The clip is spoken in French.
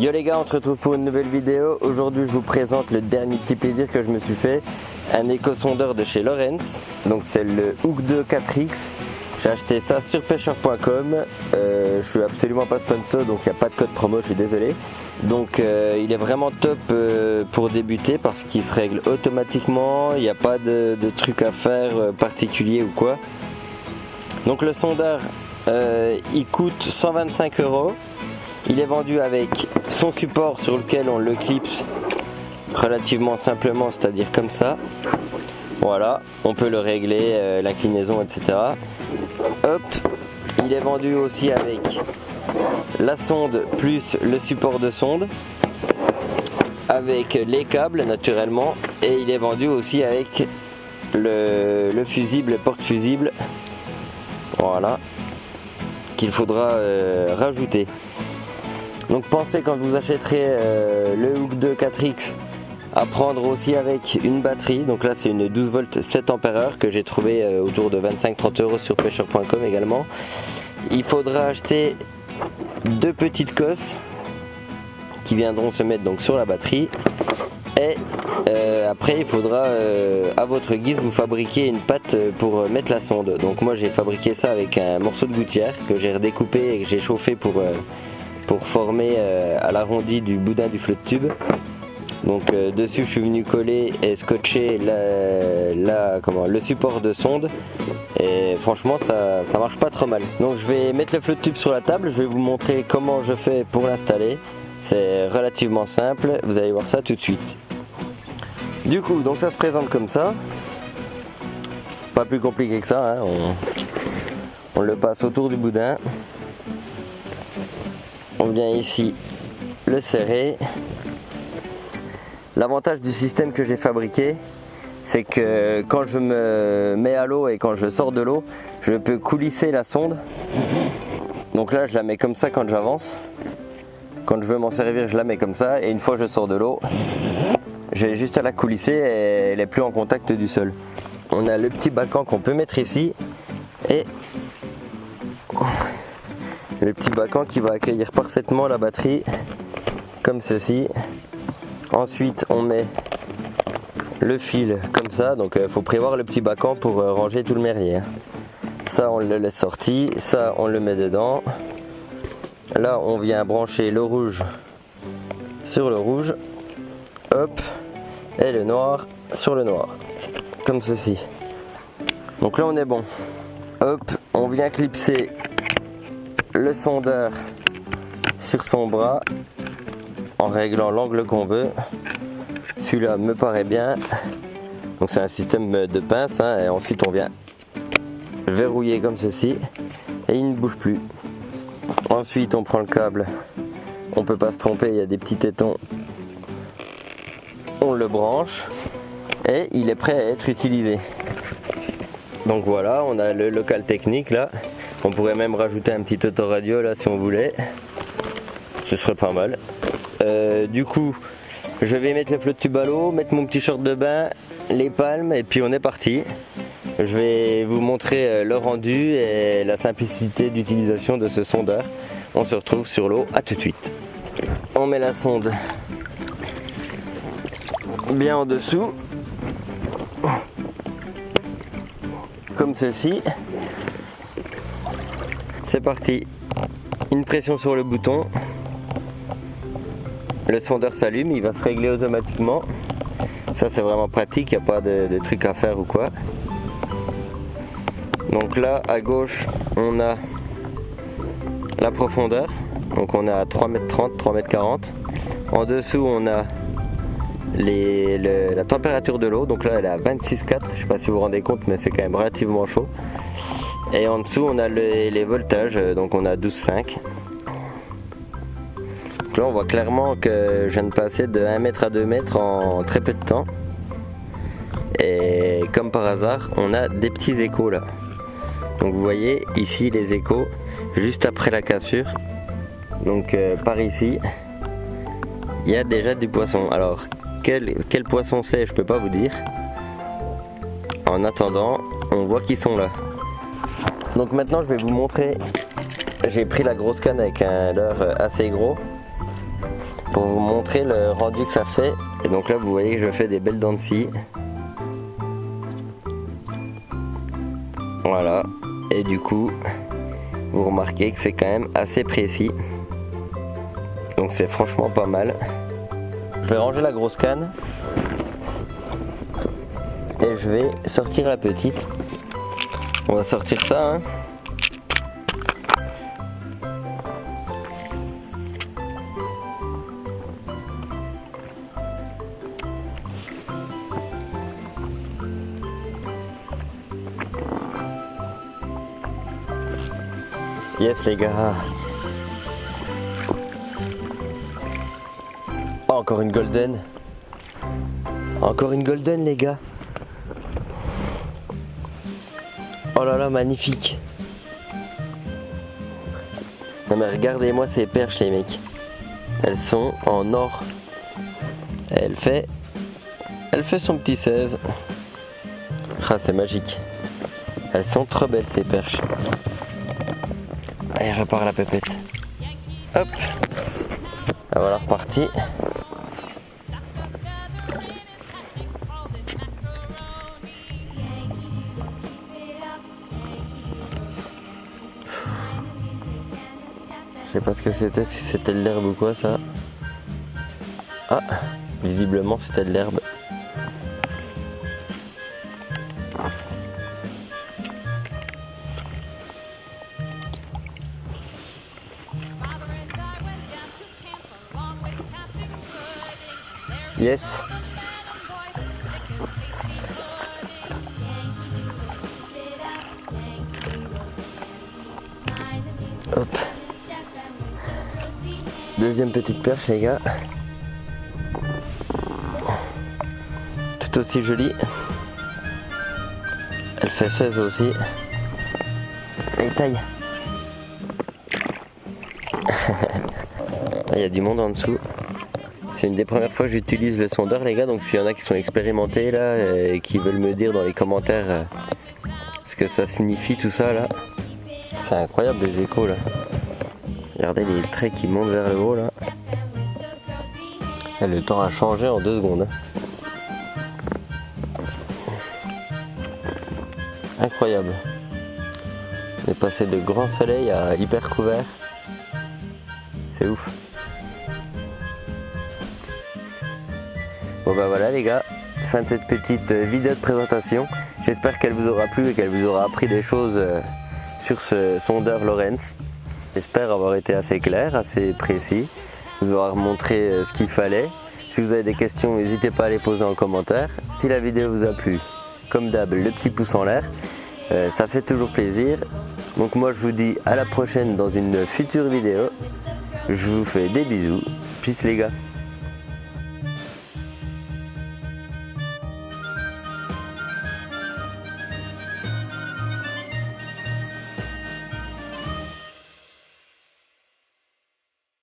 Yo les gars, on se retrouve pour une nouvelle vidéo. Aujourd'hui je vous présente le dernier petit plaisir que je me suis fait. Un éco-sondeur de chez Lawrence. Donc c'est le Hook 2 4X. J'ai acheté ça sur pêcheur.com. Je suis absolument pas sponsor, donc il n'y a pas de code promo, je suis désolé. Donc il est vraiment top pour débuter parce qu'il se règle automatiquement. Il n'y a pas de truc à faire particulier ou quoi. Donc le sondeur il coûte 125 €. Il est vendu avec son support sur lequel on le clipse relativement simplement, c'est-à-dire comme ça. Voilà, on peut le régler, l'inclinaison, etc. Hop, il est vendu aussi avec la sonde plus le support de sonde, avec les câbles naturellement, et il est vendu aussi avec le fusible, le porte-fusible. Voilà, qu'il faudra rajouter. Donc pensez quand vous achèterez le Hook 2 4X à prendre aussi avec une batterie. Donc là c'est une 12 volts 7 ampères que j'ai trouvé autour de 25-30 € sur pêcheur.com également. Il faudra acheter deux petites cosses qui viendront se mettre donc sur la batterie. Et après il faudra à votre guise vous fabriquer une patte pour mettre la sonde. Donc moi j'ai fabriqué ça avec un morceau de gouttière que j'ai redécoupé et que j'ai chauffé pour former à l'arrondi du boudin du flotte tube. Donc dessus je suis venu coller et scotcher le support de sonde, et franchement ça marche pas trop mal. Donc je vais mettre le flotte tube sur la table, je vais vous montrer comment je fais pour l'installer. C'est relativement simple, vous allez voir ça tout de suite. Du coup donc ça se présente comme ça, pas plus compliqué que ça, hein. On le passe autour du boudin. On vient ici le serrer. L'avantage du système que j'ai fabriqué, c'est que quand je me mets à l'eau et quand je sors de l'eau, je peux coulisser la sonde. Donc là je la mets comme ça quand j'avance. Quand je veux m'en servir, je la mets comme ça, et une fois que je sors de l'eau, j'ai juste à la coulisser et elle n'est plus en contact du sol. On a le petit bacan qu'on peut mettre ici, et le petit bacan qui va accueillir parfaitement la batterie comme ceci. Ensuite on met le fil comme ça, donc il faut prévoir le petit bacan pour ranger tout le merrier. Ça on le laisse sorti, ça on le met dedans. Là on vient brancher le rouge sur le rouge, hop, et le noir sur le noir, comme ceci. Donc là on est bon. Hop, on vient clipser le sondeur sur son bras en réglant l'angle qu'on veut. Celui-là me paraît bien. Donc c'est un système de pince, hein, et ensuite on vient verrouiller comme ceci et il ne bouge plus. Ensuite on prend le câble, on peut pas se tromper, il y a des petits tétons, on le branche et il est prêt à être utilisé. Donc voilà, on a le local technique là. On pourrait même rajouter un petit autoradio là si on voulait, ce serait pas mal. Du coup je vais mettre le flotte tube à l'eau, mettre mon petit short de bain, les palmes, et puis on est parti. Je vais vous montrer le rendu et la simplicité d'utilisation de ce sondeur. On se retrouve sur l'eau, à tout de suite. On met la sonde bien en dessous, comme ceci. C'est parti, une pression sur le bouton, le sondeur s'allume, il va se régler automatiquement. Ça c'est vraiment pratique, il n'y a pas de truc à faire ou quoi. Donc là à gauche on a la profondeur, donc on est à 3,30 m, 3,40 m. En dessous on a la température de l'eau, donc là elle est à 26,4, je ne sais pas si vous vous rendez compte mais c'est quand même relativement chaud. Et en dessous on a les voltages, donc on a 12,5. Donc là on voit clairement que je viens de passer de 1 m à 2 m en très peu de temps. Et comme par hasard on a des petits échos là. Donc vous voyez ici les échos juste après la cassure. Donc par ici il y a déjà du poisson. Alors quel poisson c'est, je peux pas vous dire. En attendant on voit qu'ils sont là. Donc maintenant je vais vous montrer, j'ai pris la grosse canne avec un leurre assez gros. pour vous montrer le rendu que ça fait. Et donc là vous voyez que je fais des belles dents de scie. Voilà, et du coup vous remarquez que c'est quand même assez précis, donc c'est franchement pas mal. Je vais ranger la grosse canne et je vais sortir la petite. On va sortir ça, hein. Yes les gars. Oh, encore une golden. Encore une golden les gars. Oh là là, magnifique. Non mais regardez-moi ces perches les mecs. Elles sont en or. Elle fait son petit 16. Ah c'est magique. Elles sont trop belles ces perches. Allez, repart la pépette. Hop. La voilà repartie. Je sais pas ce que c'était, si c'était de l'herbe ou quoi ça. Ah, visiblement c'était de l'herbe. Yes. Hop. Deuxième petite perche les gars. Tout aussi jolie. Elle fait 16 aussi. Allez, taille. Il y a du monde en dessous. C'est une des premières fois que j'utilise le sondeur les gars, donc s'il y en a qui sont expérimentés là et qui veulent me dire dans les commentaires ce que ça signifie tout ça là. C'est incroyable les échos là. Regardez les traits qui montent vers le haut là. Et le temps a changé en 2 secondes. Incroyable. On est passé de grand soleil à hyper couvert. C'est ouf. Bon bah voilà les gars, fin de cette petite vidéo de présentation. J'espère qu'elle vous aura plu et qu'elle vous aura appris des choses sur ce sondeur Lawrence. J'espère avoir été assez clair, assez précis, vous avoir montré ce qu'il fallait. Si vous avez des questions, n'hésitez pas à les poser en commentaire. Si la vidéo vous a plu, comme d'hab, le petit pouce en l'air, ça fait toujours plaisir. Donc moi je vous dis à la prochaine dans une future vidéo. Je vous fais des bisous. Peace les gars.